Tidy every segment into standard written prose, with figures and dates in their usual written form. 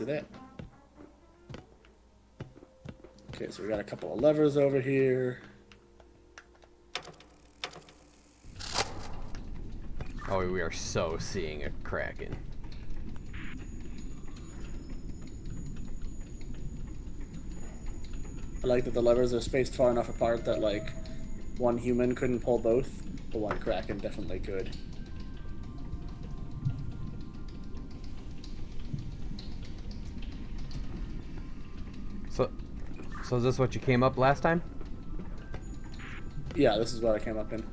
see that. Okay, so we got a couple of levers over here. Oh, we are so seeing a Kraken. I like that the levers are spaced far enough apart that, like, one human couldn't pull both, but one Kraken definitely could. So is this what you came up last time? Yeah, this is what I came up in.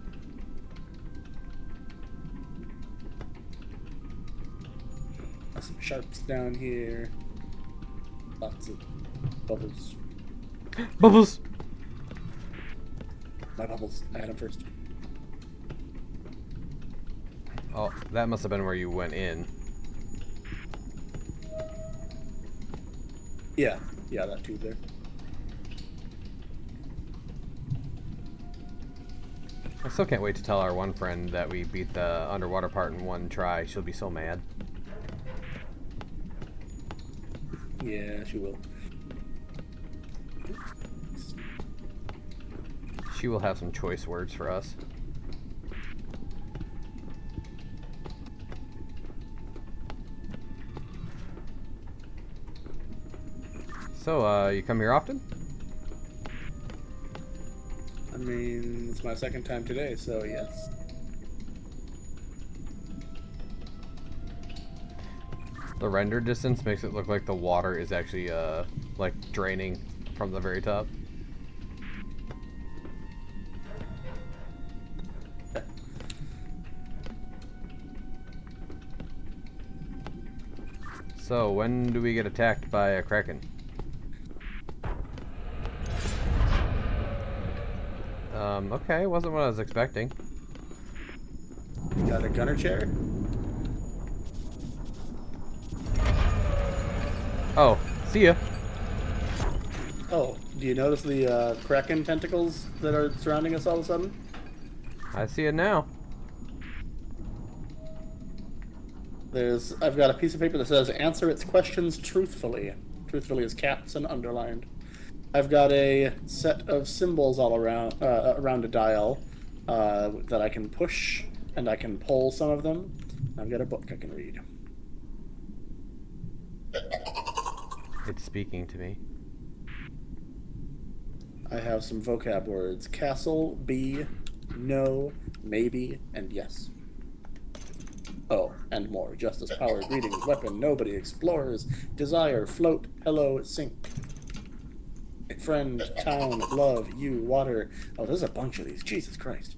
Got some sharps down here. Lots of bubbles. Bubbles! My bubbles. I had them first. Oh, that must have been where you went in. Yeah, that tube there. I still can't wait to tell our one friend that we beat the underwater part in one try. She'll be so mad. Yeah, she will. She will have some choice words for us. So, you come here often? I mean, it's my second time today, so yes. The render distance makes it look like the water is actually, like, draining from the very top. So, when do we get attacked by a Kraken? Okay, wasn't what I was expecting. Got a gunner chair? Oh, see ya. Oh, do you notice the Kraken tentacles that are surrounding us all of a sudden? I see it now. I've got a piece of paper that says, answer its questions truthfully. Truthfully is caps and underlined. I've got a set of symbols all around around a dial that I can push, and I can pull some of them. I've got a book I can read. It's speaking to me. I have some vocab words. Castle, be, no, maybe, and yes. Oh, and more. Justice, power, greetings, weapon, nobody, explorers, desire, float, hello, sink. Friend, town, love, you, water. Oh, there's a bunch of these. Jesus Christ.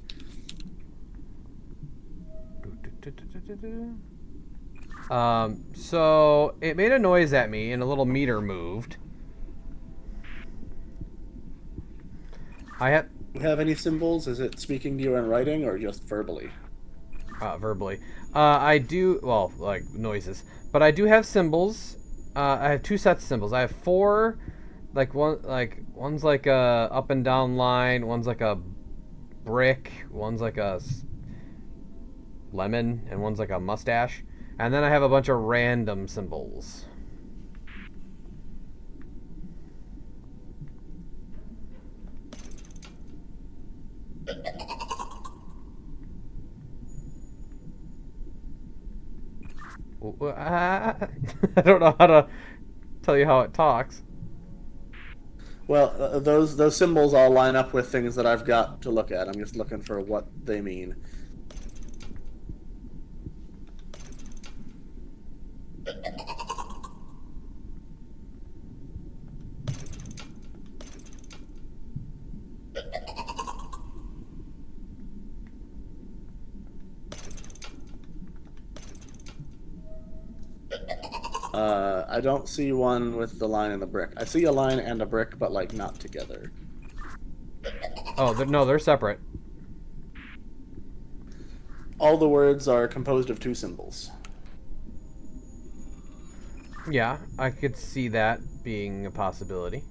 So it made a noise at me and a little meter moved. Do you have any symbols? Is it speaking to you in writing or just verbally? Verbally. I do, well, like noises, but I do have symbols. I have two sets of symbols. I have four, one's like a up and down line, one's like a brick, one's like a lemon, and one's like a mustache. And then I have a bunch of random symbols. I don't know how to tell you how it talks. Well, those symbols all line up with things that I've got to look at. I'm just looking for what they mean. I don't see one with the line and the brick. I see a line and a brick, but like not together. Oh, no, they're separate. All the words are composed of two symbols. Yeah, I could see that being a possibility.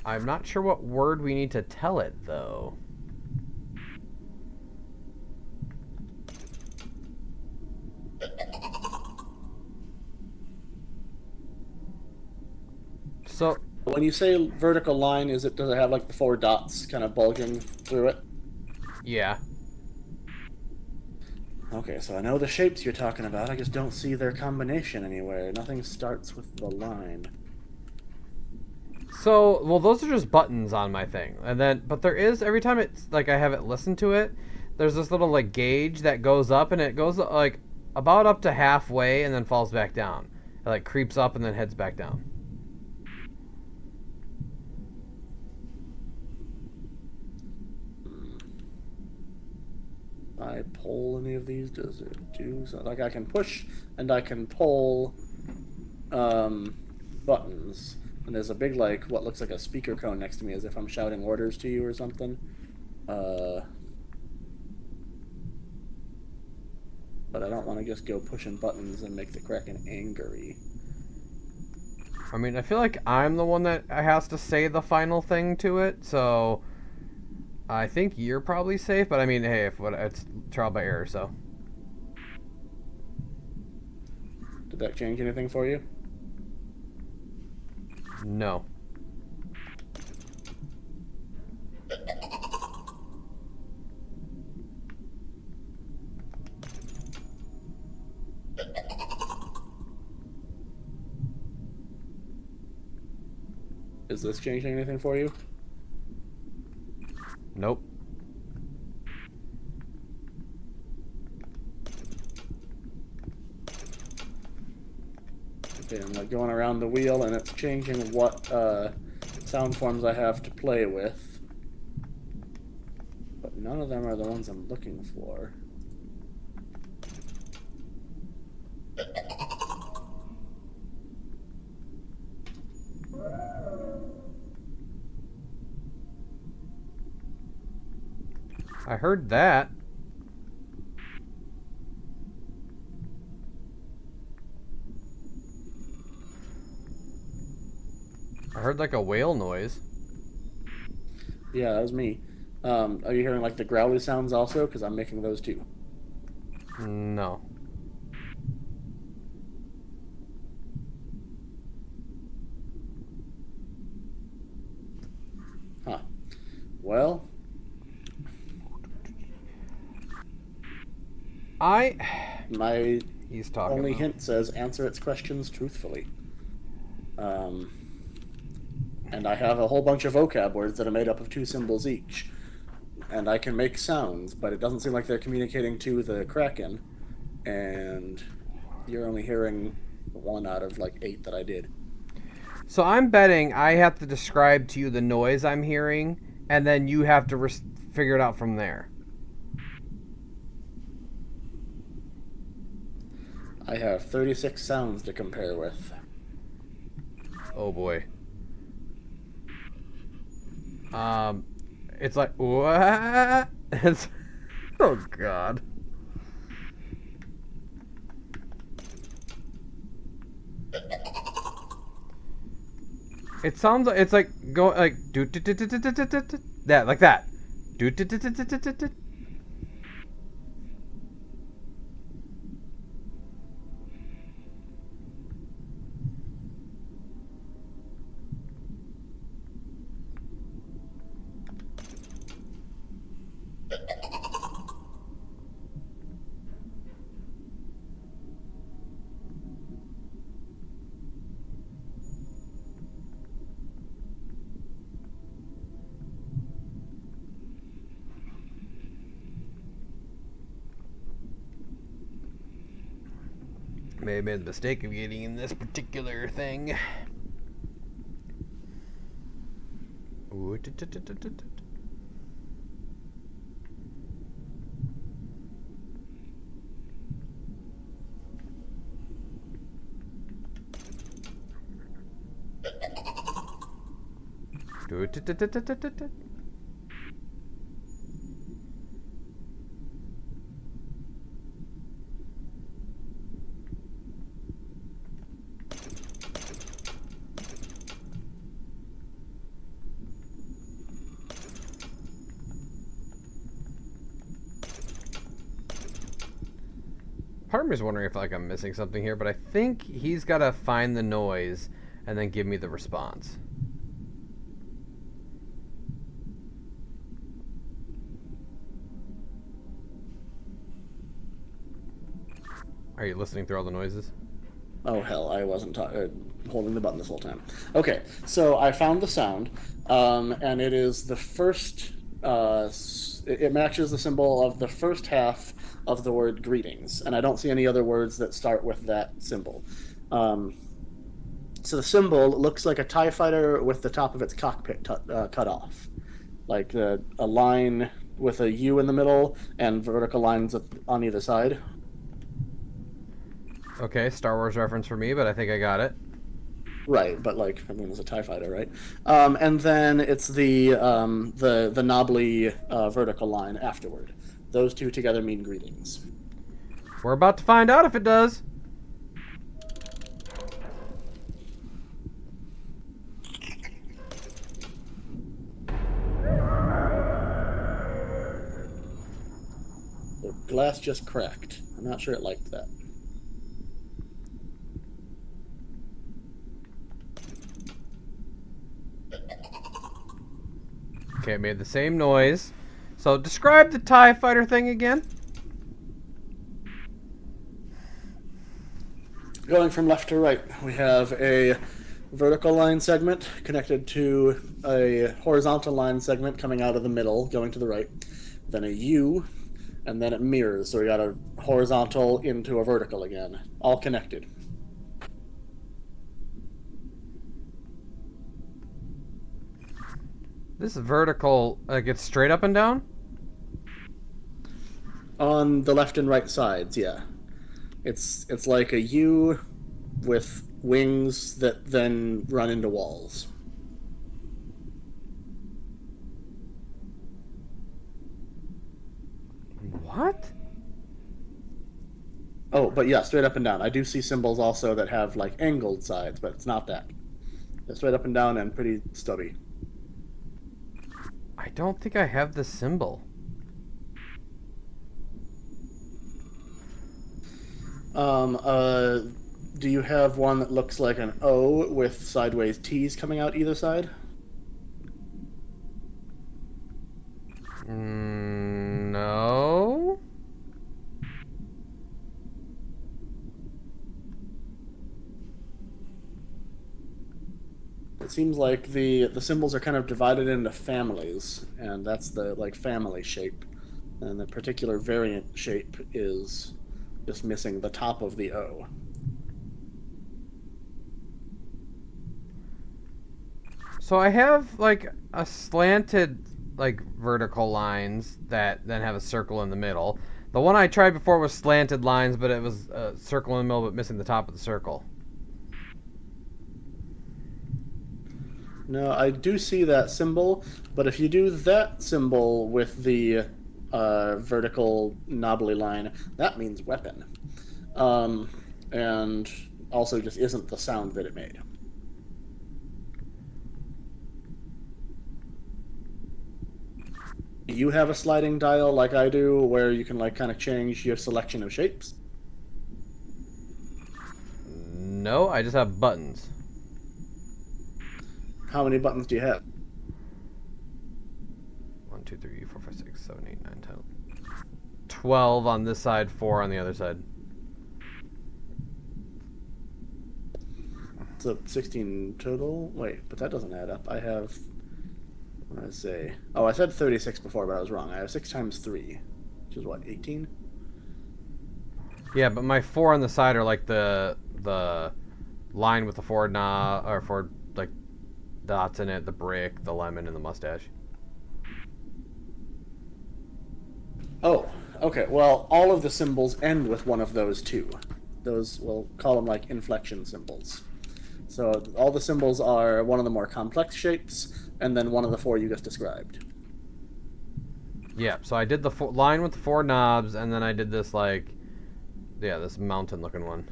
I'm not sure what word we need to tell it, though. So, When you say vertical line, does it have like the four dots kind of bulging through it? yeah. Okay, so I know the shapes you're talking about. I just don't see their combination anywhere. Nothing starts with the line. So, well, those are just buttons on my thing, and then, but there is every time it's like I have it listen to it. There's this little like gauge that goes up, and it goes like about up to halfway, and then falls back down. It like creeps up and then heads back down. I pull any of these, does it do so? Like I can push and I can pull buttons. And there's a big like what looks like a speaker cone next to me as if I'm shouting orders to you or something. But I don't want to just go pushing buttons and make the Kraken angry. I mean, I feel like I'm the one that has to say the final thing to it, so I think you're probably safe. But I mean, hey, if what it's trial by error, so. Did that change anything for you? No. Is this changing anything for you? Nope. Okay, I'm like going around the wheel and it's changing what sound forms I have to play with. But none of them are the ones I'm looking for. I heard that. I heard like a whale noise. Yeah, that was me. Are you hearing like the growly sounds also? Because I'm making those too. No. Huh. Well, my He's talking. only Now. hint says answer its questions truthfully. And I have a whole bunch of vocab words that are made up of two symbols each. And I can make sounds, but it doesn't seem like they're communicating to the Kraken. And you're only hearing one out of like 8 that I did. So I'm betting I have to describe to you the noise I'm hearing, and then you have to figure it out from there. I have 36 sounds to compare with. Oh boy. It's like what? It's oh god. It sounds like it's like go like do that like that. Do may have made the mistake of getting in this particular thing. Ooh, Part of me is wondering if like I'm missing something here, but I think he's got to find the noise and then give me the response. Are you listening through all the noises? Oh hell, I wasn't holding the button this whole time. Okay, so I found the sound, and it is the first. It matches the symbol of the first half of the word greetings, and I don't see any other words that start with that symbol. So the symbol looks like a TIE fighter with the top of its cockpit cut off, like a line with a U in the middle and vertical lines on either side. Okay, Star Wars reference for me, but I think I got it. Right, but like everyone was a TIE fighter, right? And then it's the knobbly vertical line afterward. Those two together mean greetings. We're about to find out if it does. The glass just cracked. I'm not sure it liked that. Okay, it made the same noise. So describe the TIE fighter thing again. Going from left to right, we have a vertical line segment connected to a horizontal line segment coming out of the middle, going to the right. Then a U, and then it mirrors. So we got a horizontal into a vertical again, all connected. This vertical, like it's straight up and down? On the left and right sides, yeah. It's like a U with wings that then run into walls. What? Oh, but yeah, straight up and down. I do see symbols also that have like angled sides, but it's not that. They're straight up and down and pretty stubby. I don't think I have the symbol. Do you have one that looks like an O with sideways T's coming out either side? No. It seems like the symbols are kind of divided into families, and that's the like family shape. And the particular variant shape is just missing the top of the O. So I have like a slanted like vertical lines that then have a circle in the middle. The one I tried before was slanted lines, but it was a circle in the middle but missing the top of the circle. No, I do see that symbol, but if you do that symbol with the vertical knobbly line, that means weapon. And also just isn't the sound that it made. Do you have a sliding dial like I do, where you can like kind of change your selection of shapes? No, I just have buttons. How many buttons do you have? 1, 2, 3, 4, 5, 6, 7, 8, 9, 10. 12 on this side, 4 on the other side. So 16 total? Wait, but that doesn't add up. I have... What did I say? Oh, I said 36 before, but I was wrong. I have 6 times 3, which is what, 18? Yeah, but my 4 on the side are like the line with the forward knob, or forward like dots in it, the brick, the lemon, and the mustache. Oh, okay. Well, all of the symbols end with one of those two. Those, we'll call them like inflection symbols. So all the symbols are one of the more complex shapes, and then one of the 4 you just described. Yeah, so I did the line with the 4 knobs, and then I did this like, yeah, this mountain-looking one.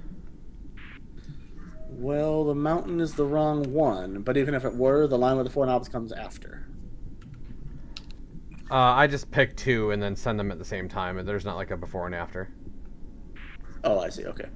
Well, the mountain is the wrong one, but even if it were, the line with the 4 knobs comes after. I just picked 2 and then send them at the same time. There's not like a before and after. Oh, I see. Okay.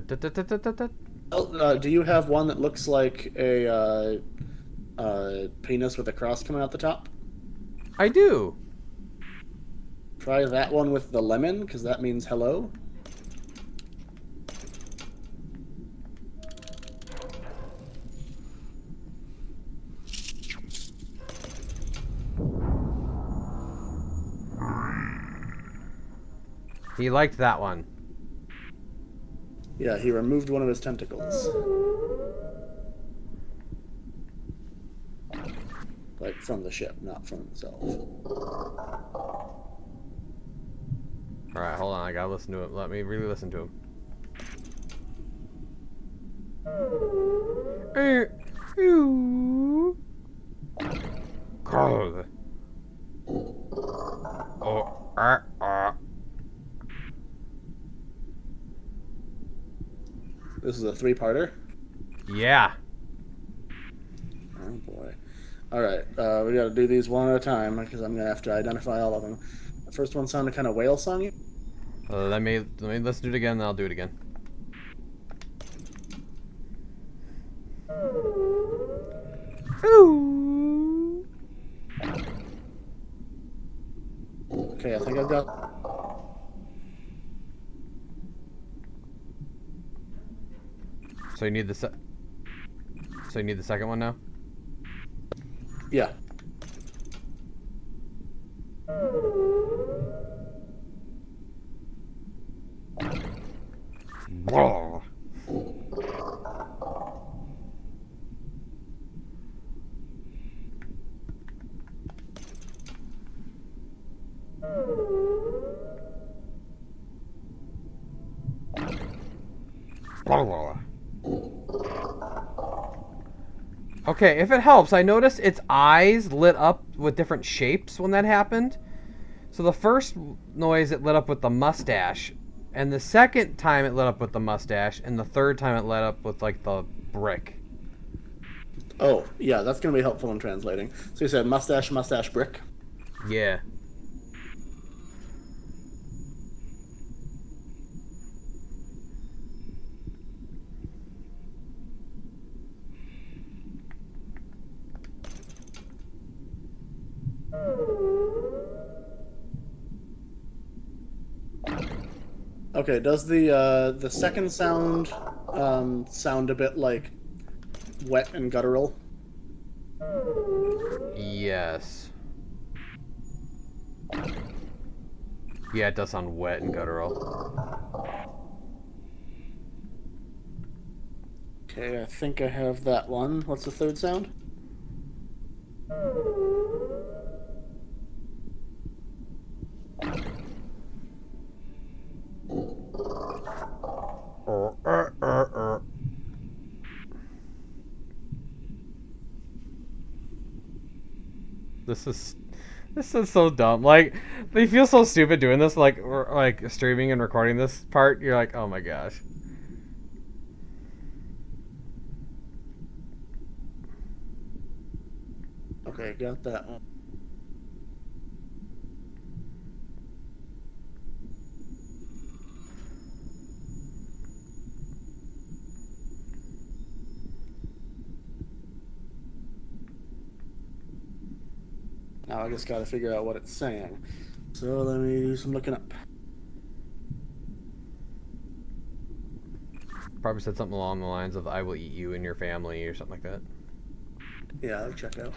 Do you have one that looks like a penis with a cross coming out the top? I do. Try that one with the lemon, because that means hello. He liked that one. Yeah, he removed one of his tentacles. Like, from the ship, not from himself. Alright, hold on. I gotta listen to him. Let me really listen to him. Cold. This is a 3-parter? Yeah. Oh boy. Alright, we gotta do these one at a time, because I'm gonna have to identify all of them. The first one sounded kind of whale songy. Let me listen to it again, and I'll do it again. Ooh. Okay, I think I've got... So you need the second one now? Yeah. Whoa. Okay, if it helps, I noticed its eyes lit up with different shapes when that happened. So the first noise it lit up with the mustache, and the second time it lit up with the mustache, and the third time it lit up with like the brick. Oh, yeah, that's gonna be helpful in translating. So you said mustache, mustache, brick? Yeah. Okay, does the second sound sound a bit like wet and guttural? Yes. Yeah, it does sound wet and guttural. Okay, I think I have that one. What's the third sound? This is so dumb. Like, they feel so stupid doing this, like streaming and recording this part. You're like, oh my gosh. Okay, got that one. Now I just gotta figure out what it's saying. So let me do some looking up. Probably said something along the lines of "I will eat you and your family" or something like that. Yeah, I'll check out.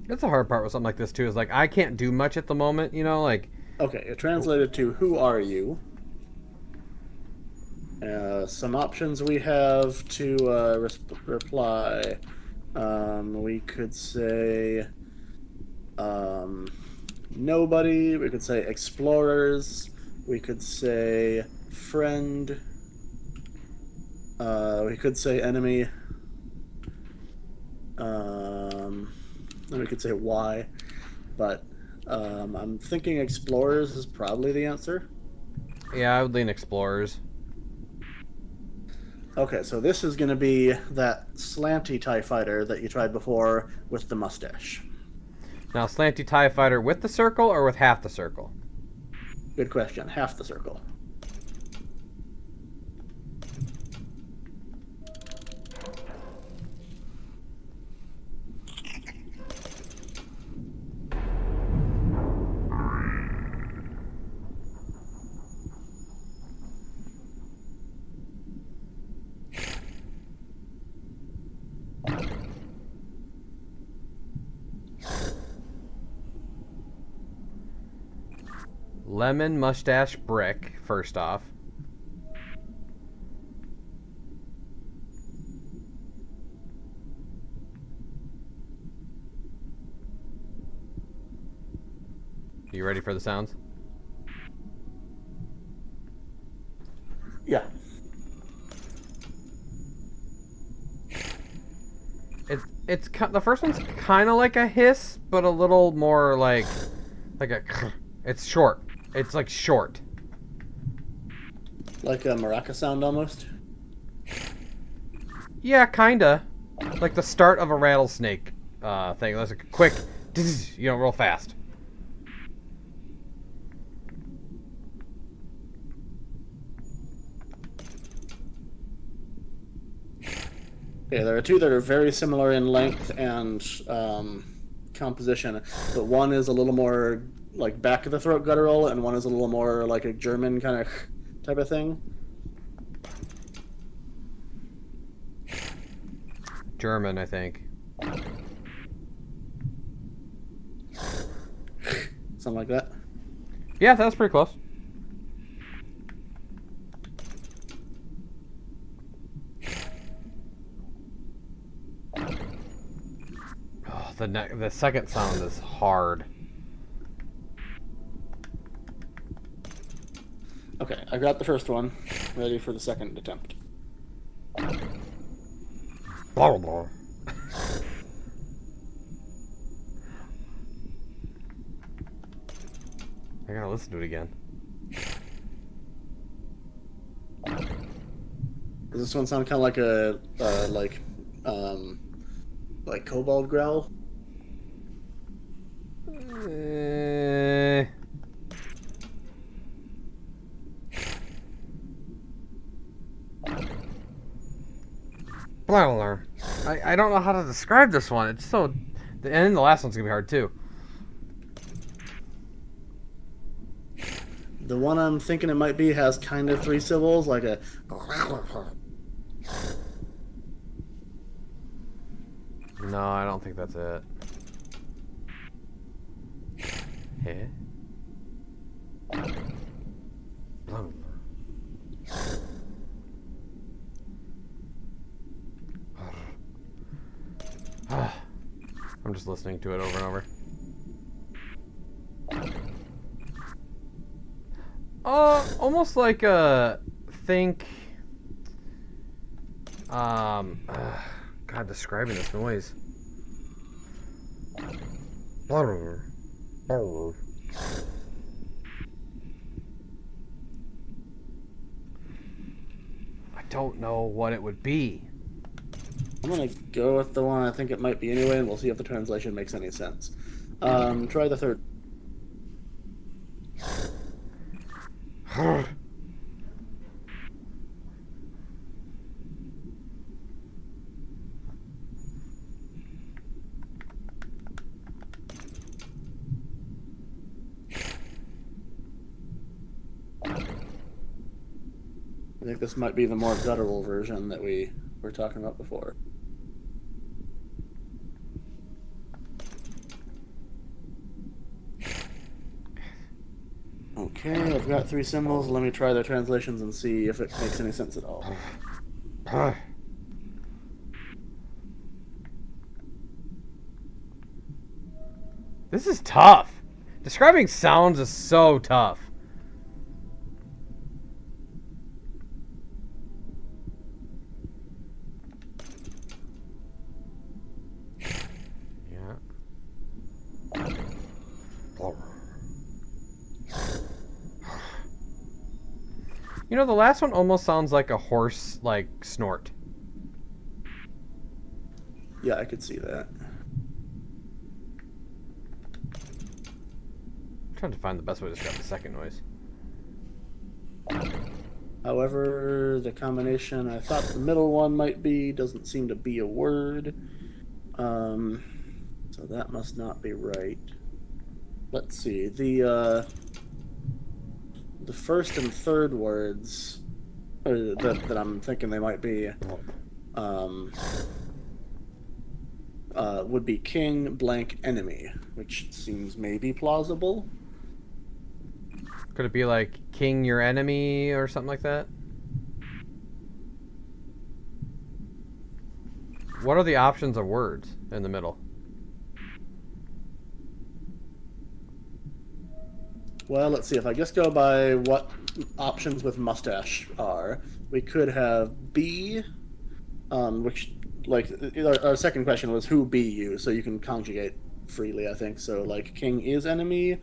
That's the hard part with something like this too. Is like I can't do much at the moment. You know, like. Okay, it translated to "Who are you?" Some options we have to reply. We could say nobody. We could say explorers. We could say friend. We could say enemy. And we could say why. But I'm thinking explorers is probably the answer. Yeah, I would lean explorers. Okay, so this is going to be that slanty TIE fighter that you tried before with the mustache. Now, slanty TIE fighter with the circle or with half the circle? Good question. Half the circle. Lemon mustache brick, first off. You ready for the sounds? Yeah. It's the first one's kind of like a hiss, but a little more like a. It's short. It's like short. Like a maraca sound almost? Yeah, kinda. Like the start of a rattlesnake thing. That's like a quick, real fast. Okay, there are two that are very similar in length and composition, but one is a little more like back of the throat guttural, and one is a little more like a German kind of type of thing. German, I think. Something like that. Yeah, that's pretty close. Oh, the second sound is hard. Okay, I got the first one. Ready for the second attempt. Blah, blah. I gotta listen to it again. Does this one sound kind of like a like kobold growl? Blah, blah. I don't know how to describe this one. It's so... And the last one's gonna be hard, too. The one I'm thinking it might be has kind of three syllables, like a... No, I don't think that's it. Hey? Blah, blah. I'm just listening to it over and over. Almost like think. God, describing this noise. I don't know what it would be. I'm gonna go with the one I think it might be anyway, and we'll see if the translation makes any sense. Try the third. I think this might be the more guttural version that we were talking about before. Okay, I've got three symbols. Let me try their translations and see if it makes any sense at all. This is tough. Describing sounds is so tough. You know, the last one almost sounds like a horse, like, snort. Yeah, I could see that. I'm trying to find the best way to describe the second noise. However, the combination I thought the middle one might be doesn't seem to be a word. So that must not be right. Let's see. The first and third words that I'm thinking they might be would be king blank enemy, which seems maybe plausible. Could it be like king your enemy or something like that? What are the options of words in the middle? Well, let's see. If I just go by what options with mustache are, we could have be, which, like, our second question was who be you, so you can conjugate freely, I think. So, like, king is enemy.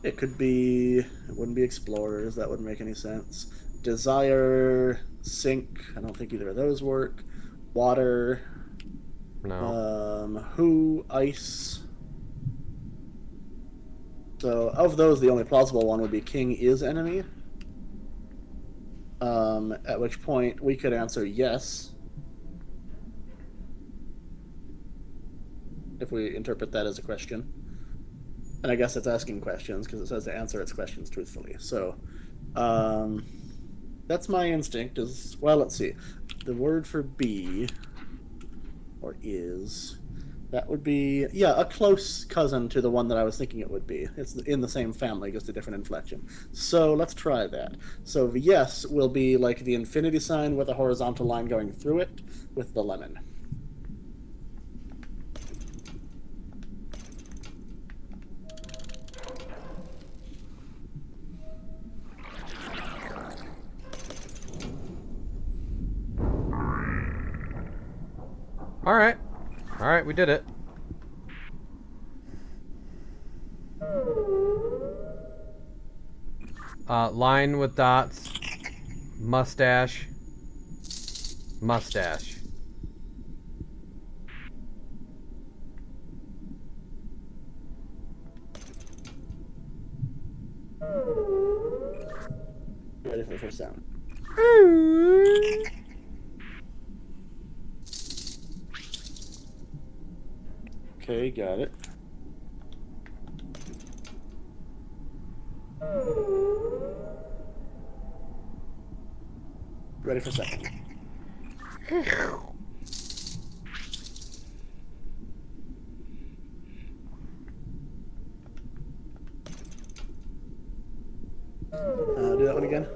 It could be, it wouldn't be explorers, that wouldn't make any sense. Desire, sink, I don't think either of those work. Water, No. who, ice. So, of those, the only plausible one would be king is enemy. At which point we could answer yes. If we interpret that as a question. And I guess it's asking questions because it says to answer its questions truthfully. So, that's my instinct is, well, let's see. The word for be, or is, that would be, yeah, a close cousin to the one that I was thinking it would be. It's in the same family, just a different inflection. So let's try that. So the yes will be like the infinity sign with a horizontal line going through it with the lemon. Alright. Alright, we did it. Line with dots. Mustache. Mustache. Ready for the first sound. Okay, got it. Ready for second. Do that one again.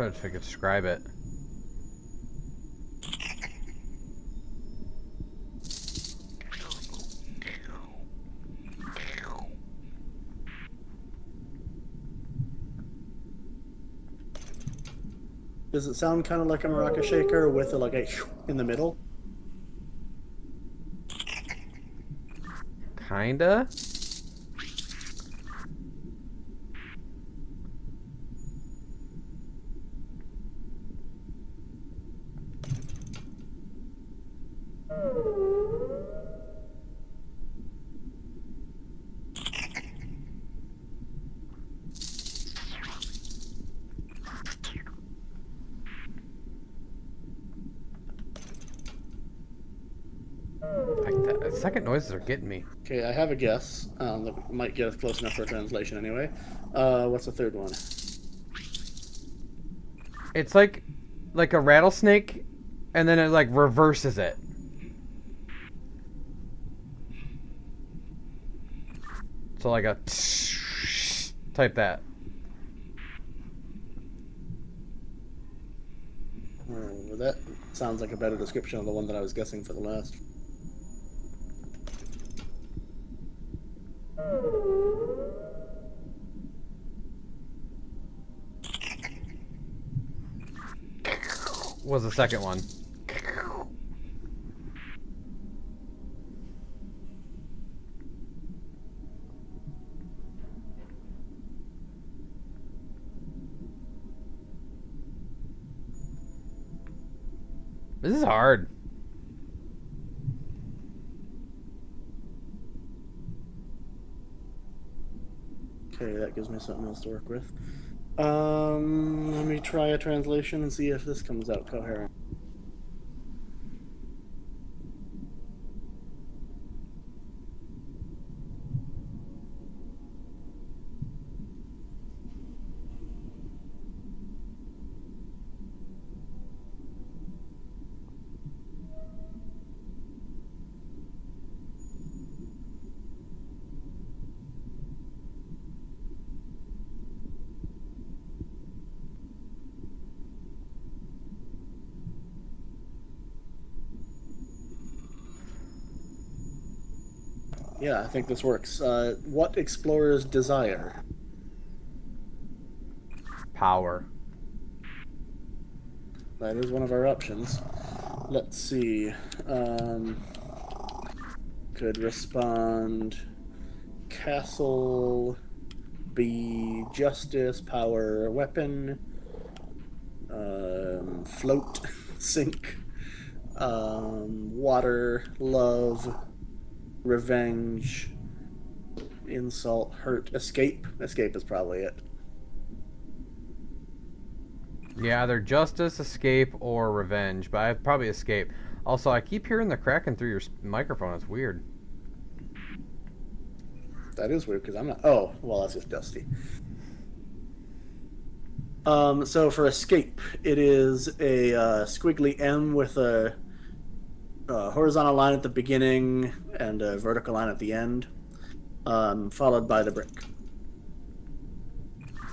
I'm trying to describe it. Does it sound kind of like a maraca shaker with like a in the middle? Kinda. The second noises are getting me. Okay, I have a guess that might get us close enough for a translation anyway. What's the third one? It's like a rattlesnake, and then it like reverses it. So like a type that. Well, that sounds like a better description of the one that I was guessing for the last. Was the second one. This is hard. Okay, that gives me something else to work with. Let me try a translation and see if this comes out coherent. Yeah, I think this works. What explorers desire? Power. That is one of our options. Let's see. Could respond castle, be justice, power, weapon, float, sink, water, love, revenge, insult, hurt, escape. Escape is probably it. Yeah, either justice, escape, or revenge, but I'd probably escape. Also, I keep hearing the cracking through your microphone. It's weird. That is weird because I'm not. Oh, well, that's just Dusty. So for escape, it is a squiggly M with a horizontal line at the beginning and a vertical line at the end, followed by the brick.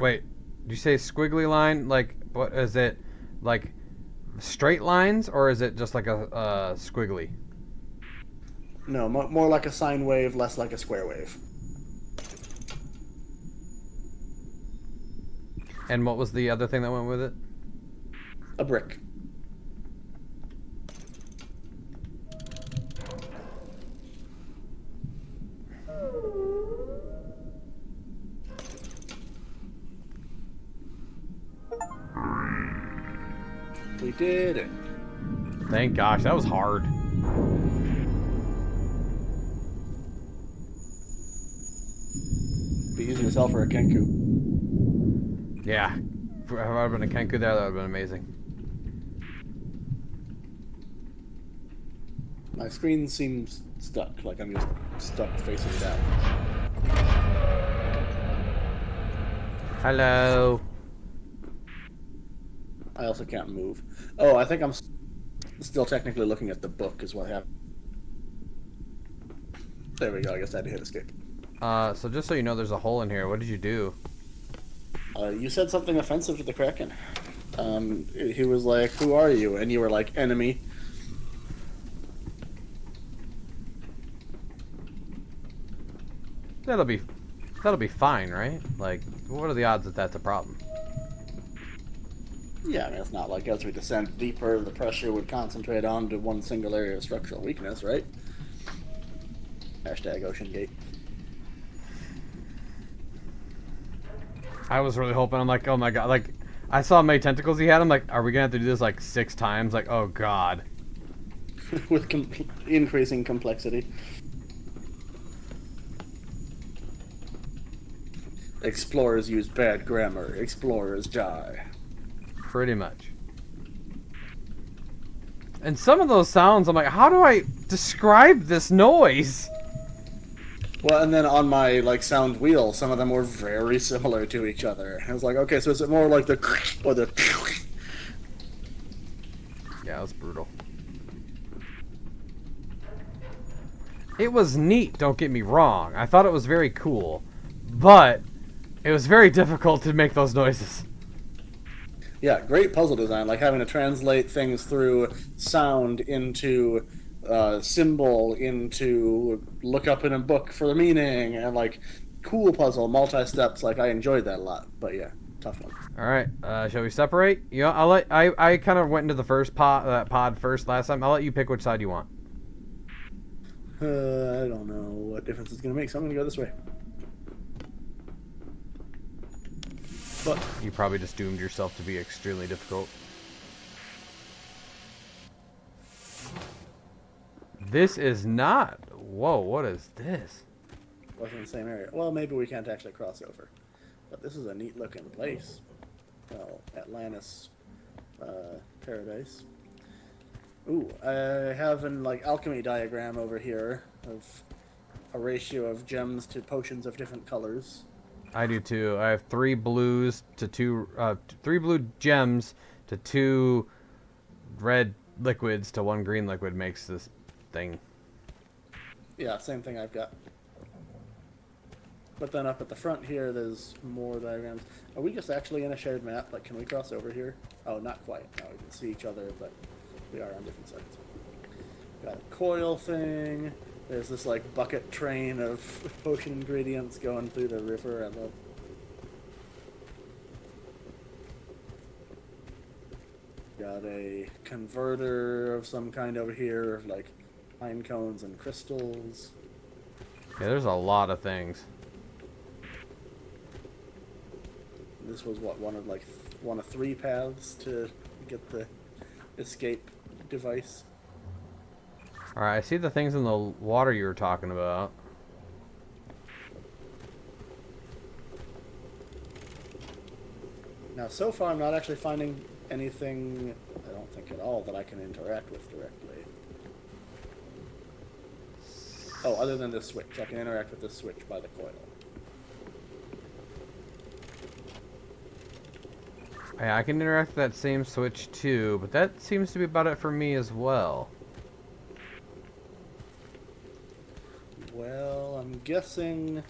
Wait, did you say squiggly line? Like, what is it? Like straight lines, or is it just like a squiggly? No, more like a sine wave, less like a square wave. And what was the other thing that went with it? A brick. We did it. Thank gosh, that was hard. Be using yourself for a Kenku. Yeah. If I had been a Kenku there, that would have been amazing. My screen seems stuck, like I'm just stuck facing down. Hello. I also can't move. Oh, I think I'm still technically looking at the book is what happened. There we go, I guess I had to hit escape. So just so you know, there's a hole in here. What did you do? You said something offensive to the Kraken. He was like, "Who are you?" And you were like, "Enemy." That'll be fine, right? Like, what are the odds that that's a problem? Yeah, I mean, it's not like as we descend deeper, the pressure would concentrate onto one single area of structural weakness, right? Hashtag Ocean Gate. I was really hoping. I'm like, oh my god! Like, I saw how many tentacles he had. I'm like, are we gonna have to do this like 6 times? Like, oh god. With increasing complexity. Explorers use bad grammar. Explorers die. Pretty much. And some of those sounds, I'm like, how do I describe this noise? Well, and then on my like sound wheel, some of them were very similar to each other. I was like, okay, so is it more like the or the? Yeah, it was brutal. It was neat, don't get me wrong. I thought it was very cool, but it was very difficult to make those noises. Yeah, great puzzle design, like having to translate things through sound into symbol, into look up in a book for the meaning, and like cool puzzle, multi steps. Like I enjoyed that a lot. But yeah, tough one. All right, shall we separate? You know, I kind of went into the first pod first last time. I'll let you pick which side you want. I don't know what difference it's gonna make, so I'm gonna go this way. But You probably just doomed yourself to be extremely difficult. This is not. Whoa, what is this? wasn't in the same area. Well, maybe we can't actually cross over. But this is a neat looking place. Well, Atlantis Paradise. Ooh, I have an like alchemy diagram over here of a ratio of gems to potions of different colors. I do too. I have 3 blues to 3 blue gems to 2 red liquids to 1 green liquid makes this thing. Yeah, same thing I've got. But then up at the front here, there's more diagrams. Are we just actually in a shared map? Like, can we cross over here? Oh, not quite. No, we can see each other, but we are on different sides. Got a coil thing. There's this, like, bucket train of potion ingredients going through the river. I love. Got a converter of some kind over here, of, like, pine cones and crystals. Yeah, there's a lot of things. This was what, one of 3 paths to get the escape device. Alright, I see the things in the water you were talking about. Now, so far, I'm not actually finding anything, I don't think at all, that I can interact with directly. Oh, other than this switch. I can interact with this switch by the coil. Yeah, I can interact with that same switch too, but that seems to be about it for me as well. Well, I'm guessing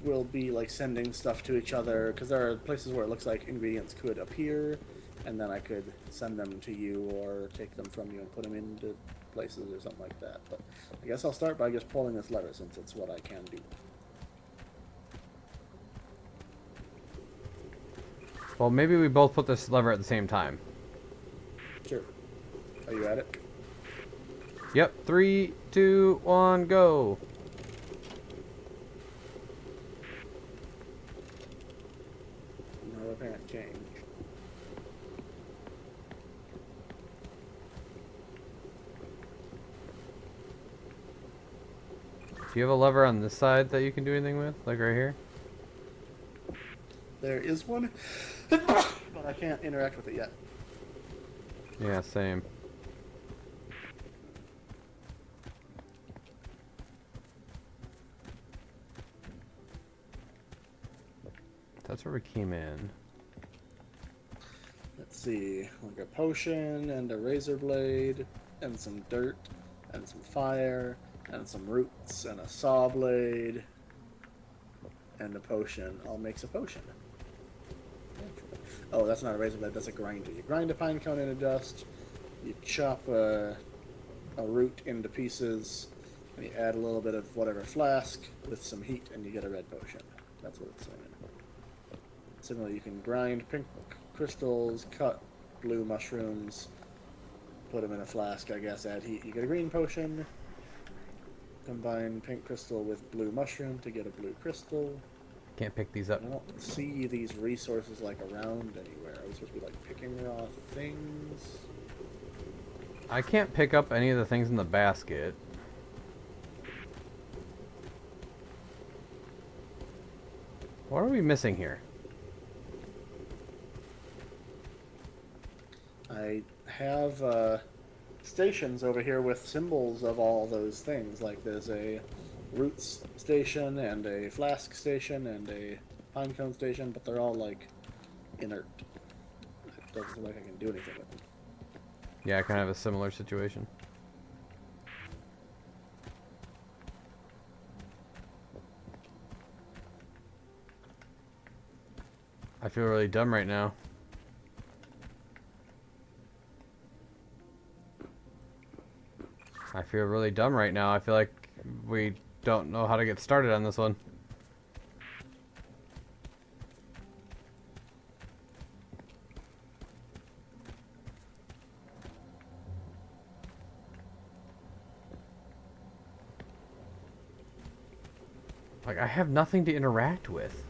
we'll be like sending stuff to each other, because there are places where it looks like ingredients could appear, and then I could send them to you or take them from you and put them into places or something like that. But I guess I'll start by just pulling this lever, since it's what I can do. Well, maybe we both put this lever at the same time. Sure. Are you at it? Yep, 3, 2, 1, go. No apparent change. Do you have a lever on this side that you can do anything with? Like right here? There is one, but I can't interact with it yet. Yeah, same. That's where we came in. Let's see, like a potion and a razor blade and some dirt and some fire and some roots and a saw blade and a potion. All makes a potion. Oh, that's not a razor blade, that's a grinder. You grind a pine cone into dust, you chop a root into pieces, and you add a little bit of whatever flask with some heat, and you get a red potion. That's what it's saying. Similarly, you can grind pink crystals, cut blue mushrooms, put them in a flask, I guess, add heat. You get a green potion. Combine pink crystal with blue mushroom to get a blue crystal. Can't pick these up. I don't see these resources like around anywhere. Are we supposed to be like picking raw things? I can't pick up any of the things in the basket. What are we missing here? I have stations over here with symbols of all those things. Like there's a roots station and a flask station and a pine cone station, but they're all like inert. It doesn't look like I can do anything with them. Yeah, I kind of have a similar situation. I feel really dumb right now. I feel really dumb right now. I feel like we don't know how to get started on this one. Like, I have nothing to interact with.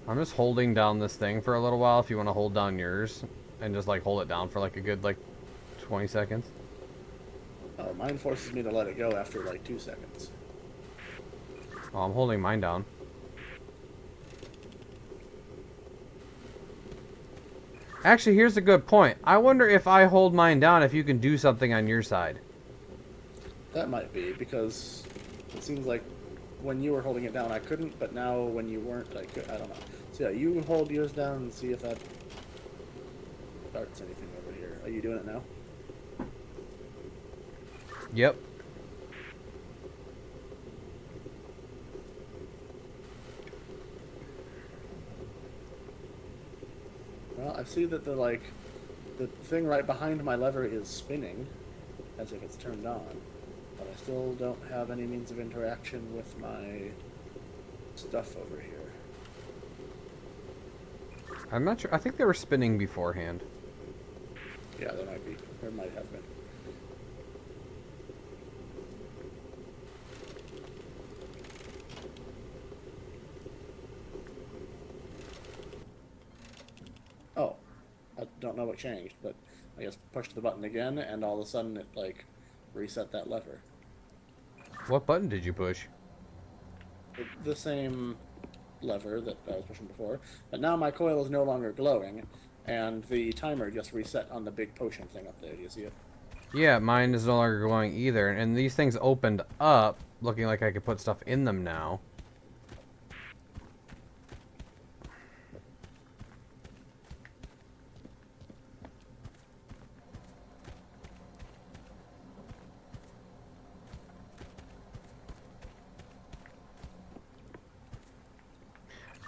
I'm just holding down this thing for a little while if you want to hold down yours. And just, like, hold it down for, like, a good, like, 20 seconds. Oh, mine forces me to let it go after like 2 seconds. Oh, I'm holding mine down. Actually, here's a good point. I wonder if I hold mine down if you can do something on your side. That might be, because it seems like when you were holding it down I couldn't, but now when you weren't I could. I don't know. So yeah, you hold yours down and see if that starts anything over here. Are you doing it now? Yep. Well, I see that the thing right behind my lever is spinning, as if it's turned on, but I still don't have any means of interaction with my stuff over here. I'm not sure. I think they were spinning beforehand. Yeah, there might be. There might have been. Oh, I don't know what changed, but I guess pushed the button again, and all of a sudden it, like, reset that lever. What button did you push? The same lever that I was pushing before, but now my coil is no longer glowing, and the timer just reset on the big potion thing up there. Do you see it? Yeah, mine is no longer glowing either. And these things opened up, looking like I could put stuff in them now.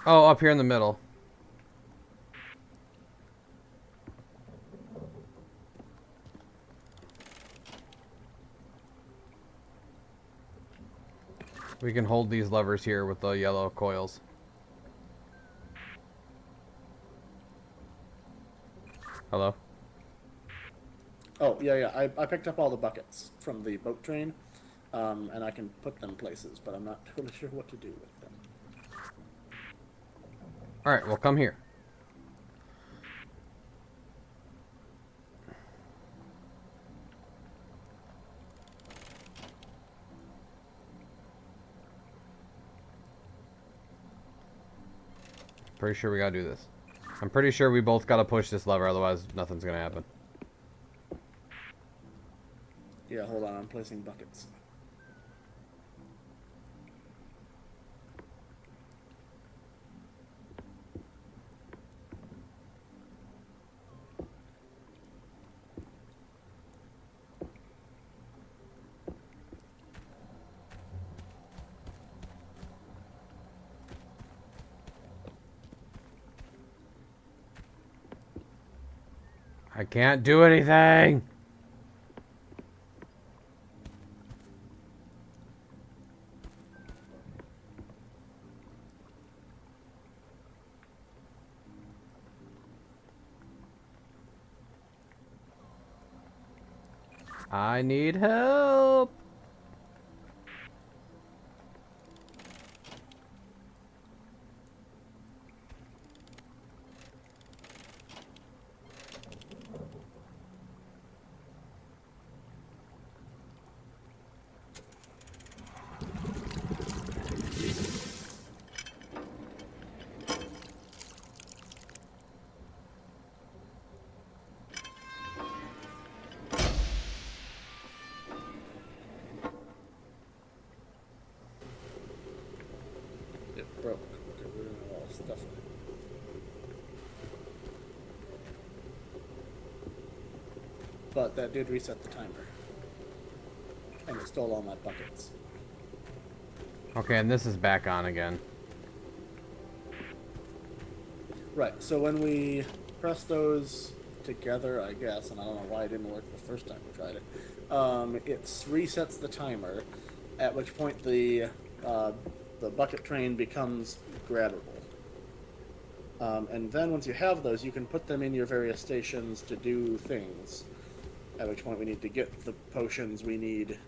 Oh, up here in the middle. We can hold these levers here with the yellow coils. Hello? Oh, yeah. I picked up all the buckets from the boat train, and I can put them places, but I'm not totally sure what to do with them. Alright, well, come here. Pretty sure we gotta do this. I'm pretty sure we both gotta push this lever, otherwise nothing's gonna happen. Yeah, hold on, I'm placing buckets. I can't do anything! I need help! It broke. Okay, we're gonna have all this stuff. But that did reset the timer. And it stole all my buckets. Okay, and this is back on again. Right, so when we press those together, I guess, and I don't know why it didn't work the first time we tried it, it resets the timer, at which point the bucket train becomes grabbable. And then once you have those, you can put them in your various stations to do things, at which point we need to get the potions we need.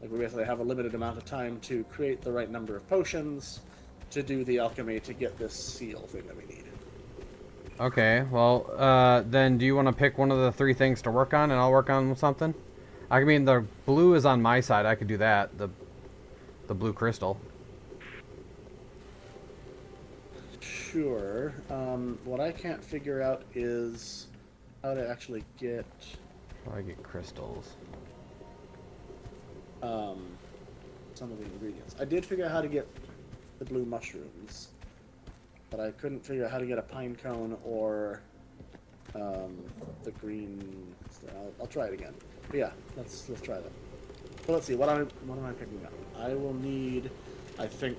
Like, we basically have a limited amount of time to create the right number of potions to do the alchemy to get this seal thing that we need. Okay, well, then do you want to pick one of the 3 things to work on, and I'll work on something? I mean, the blue is on my side. I could do that. The blue crystal. Sure. What I can't figure out is how to actually get How do I get crystals? some of the ingredients. I did figure out how to get the blue mushrooms, but I couldn't figure out how to get a pine cone or the green. I'll try it again. But yeah, let's try that. So let's see. What am I picking up? I will need, I think,